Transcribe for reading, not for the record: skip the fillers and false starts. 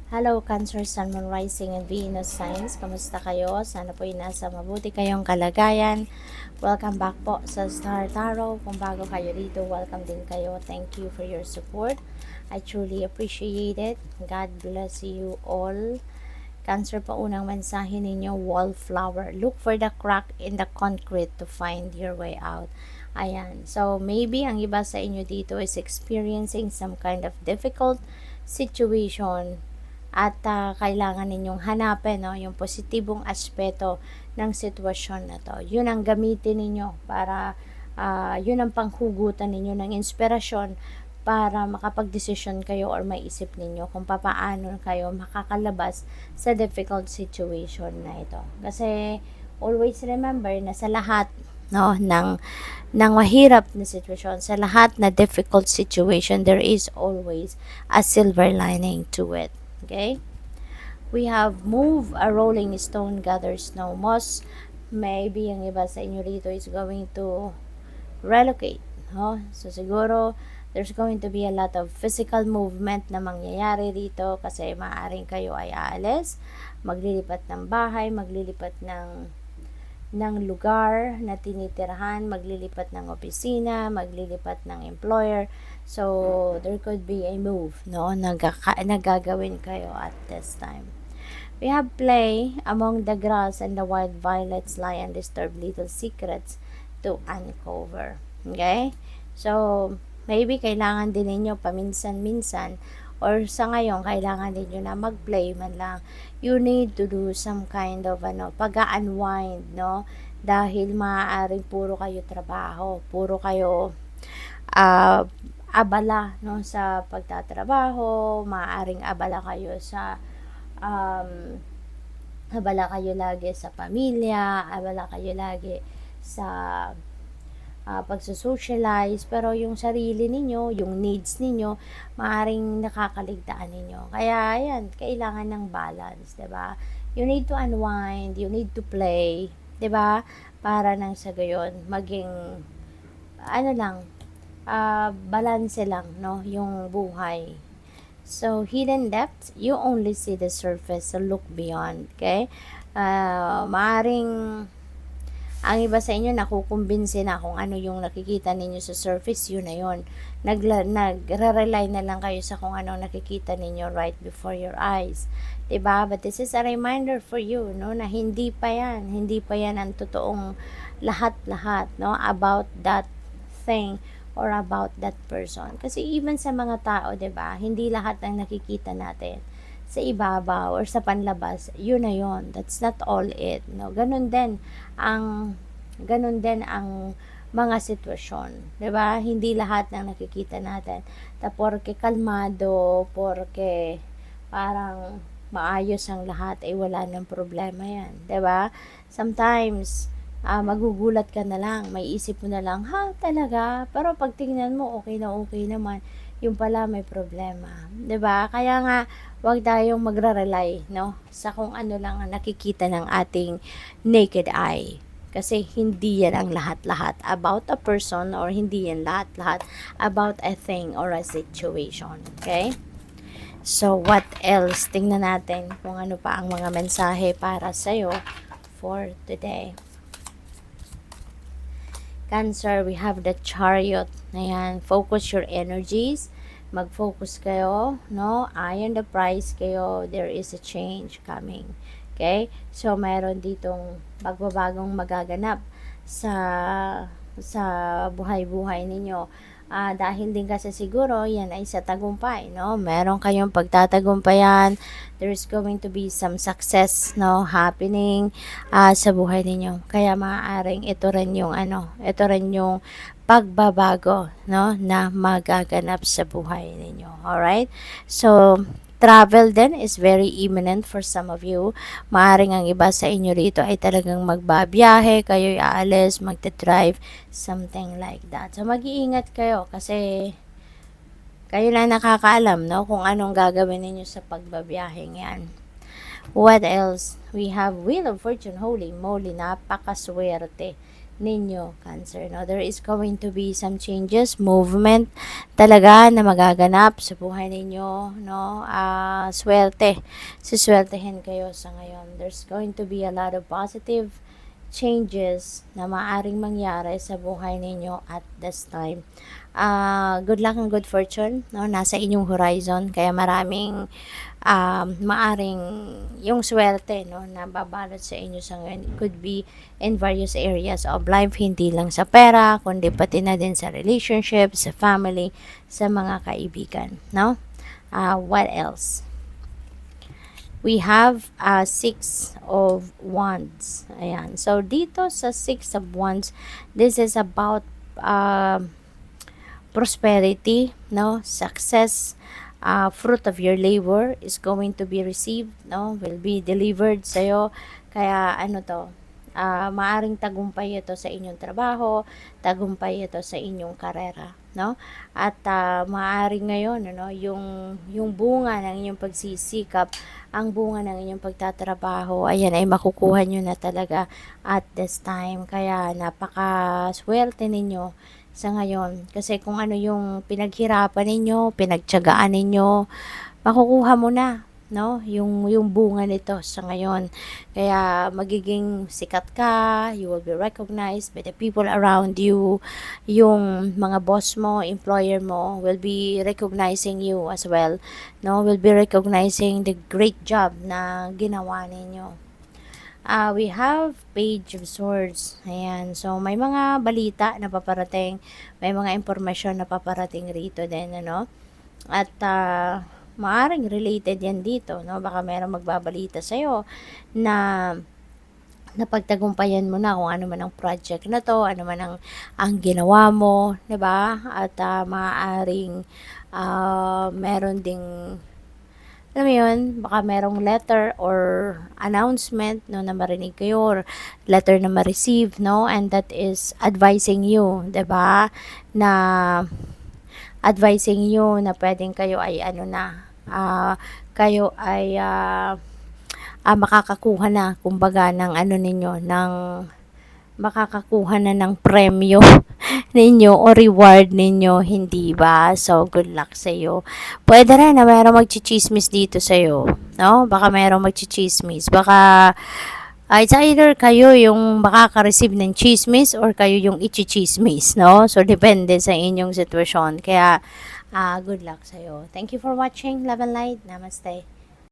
Hello, Cancer, Sun, Moon, Rising, and Venus signs. Kamusta kayo? Sana po nasa mabuti kayong kalagayan. Welcome back po sa Star Tarot. Kung bago kayo dito, welcome din kayo. Thank you for your support. I truly appreciate it. God bless you all. Cancer po unang mensahe ninyo, wallflower. Look for the crack in the concrete to find your way out. Ayan. So, maybe ang iba sa inyo dito is experiencing some kind of difficult situation at kailangan ninyong hanapin yung positibong aspeto ng sitwasyon na to. Yun ang gamitin ninyo para yun ang panghugutan ninyo ng inspirasyon para makapag-desisyon kayo or maisip ninyo kung paano kayo makakalabas sa difficult situation na ito. Kasi always remember na sa lahat ng mahirap na sitwasyon, sa lahat na difficult situation, there is always a silver lining to it. Okay? We have move a rolling stone gathers snow. Moss, maybe yung iba sa inyo rito is going to relocate. So siguro there's going to be a lot of physical movement na mangyayari rito kasi maaaring kayo ay aalis, maglilipat ng bahay, maglilipat ng lugar na tinitirahan, maglilipat ng opisina, maglilipat ng employer. So there could be a move na gagawin kayo at this time. We have play among the grass and the wild violets lie undisturbed little secrets to uncover. Okay? So, maybe kailangan din ninyo paminsan-minsan or sa ngayon, kailangan ninyo na mag-play man lang. You need to do some kind of pag-unwind, dahil maaaring puro kayo trabaho, puro kayo abala, sa pagtatrabaho, maaaring abala kayo sa abala kayo lagi sa pamilya, abala kayo lagi sa pagsusocialize, pero yung sarili ninyo, yung needs ninyo, maaaring nakakaligtaan ninyo. Kaya, ayan, kailangan ng balance, 'di ba? You need to unwind, you need to play, 'di ba? Para nang sa gayon, maging, balance lang, yung buhay. So, hidden depths, you only see the surface, so look beyond, okay? Maaring ang iba sa inyo nakukumbinsi na kung ano yung nakikita ninyo sa surface, yun na yun. Nagre-rely na lang kayo sa kung ano nakikita ninyo right before your eyes. Diba? But this is a reminder for you, na hindi pa yan ang totoong lahat-lahat, about that thing or about that person. Kasi even sa mga tao, 'di ba? Hindi lahat ng nakikita natin sa ibabaw or sa panlabas, yun na yun. That's not all it. Ganun din ang mga sitwasyon. 'Di ba? Hindi lahat ng nakikita natin. Porke kalmado, porke parang maayos ang lahat, ay wala nang problema yan. 'Di ba? Sometimes, magugulat ka na lang, may isip mo na lang, talaga? Pero pag tingnan mo, okay na okay naman. Yung pala may problema. 'Di ba? Kaya nga, wag tayong magre-rely, sa kung ano lang ang nakikita ng ating naked eye. Kasi hindi yan ang lahat-lahat about a person, or hindi yan lahat-lahat about a thing or a situation. Okay? So, what else? Tingnan natin kung ano pa ang mga mensahe para sa'yo for today. Cancer, we have the Chariot. Ayan, focus your energies. Mag-focus kayo, Iron the prize kayo. There is a change coming. Okay? So, mayroon ditong pagbabagong magaganap sa buhay-buhay ninyo. Dahil din kasi siguro yan ay sa tagumpay, meron kayong pagtatagumpayan, there's going to be some success, happening sa buhay ninyo. Kaya maaaring ito rin yung pagbabago, na magaganap sa buhay ninyo. Alright? So, travel din is very imminent for some of you. Maaring ang iba sa inyo rito ay talagang magbabiyahe, kayo'y aalis, magte-drive, something like that. So, mag-iingat kayo kasi kayo lang nakakaalam, kung anong gagawin ninyo sa pagbabiyahe yan. What else? We have Wheel of Fortune, holy moly, napakaswerte ninyo, Cancer, no? There is going to be some changes, movement talaga na magaganap sa buhay ninyo, no? Swerte. Siswertehin kayo sa ngayon. There's going to be a lot of positive changes na maaring mangyari sa buhay ninyo at this time. Good luck and good fortune, no? Nasa inyong horizon, kaya maraming maaring yung swerte, no, na babalot sa inyo sa ngayon. It could be in various areas of life, hindi lang sa pera, kundi pati na din sa relationship, sa family, sa mga kaibigan, no? What else? We have Six of Wands. Ayan. So, dito sa Six of Wands, this is about prosperity, no? Success, fruit of your labor is going to be received, no? Will be delivered sa'yo. Kaya, ano to, maaring tagumpay ito sa inyong trabaho, tagumpay ito sa inyong karera, no? At maaring ngayon, ano, yung bunga ng inyong pagsisikap, ang bunga ng inyong pagtatrabaho, ayan ay makukuha nyo na talaga at this time. Kaya napaka-swerte ninyo sa ngayon. Kasi kung ano yung pinaghirapan ninyo, pinagtiyagaan ninyo, makukuha mo na, no? Yung bunga nito sa ngayon. Kaya magiging sikat ka, you will be recognized by the people around you. Yung mga boss mo, employer mo will be recognizing you as well, no? Will be recognizing the great job na ginawa ninyo. We have Page of Swords. Ayan. So, may mga balita na paparating. May mga impormasyon na paparating rito din, ano? At, maaring related yan dito, no? Baka merong magbabalita sa'yo na napagtagumpayan mo na kung ano man ang project na to, ano man ang ginawa mo, 'di ba? At maaaring meron ding, alam mo yun, baka merong letter or announcement, no, na marinig kayo, or letter na ma-receive, no, and that is advising you, 'di ba, na advising you na pwedeng kayo ay ano na, kayo ay makakakuha na, kumbaga, ng ano ninyo, ng makakakuha na ng premyo ninyo o reward ninyo, hindi ba? So, good luck sa iyo. Pwede rin na mayroong magchichismis dito sa iyo, no? Baka mayroong magchichismis. Baka it's either kayo yung makaka-receive ng chismis or kayo yung ichichismis, no? So, depende sa inyong sitwasyon. Kaya, good luck sa iyo. Thank you for watching. Love and light. Namaste.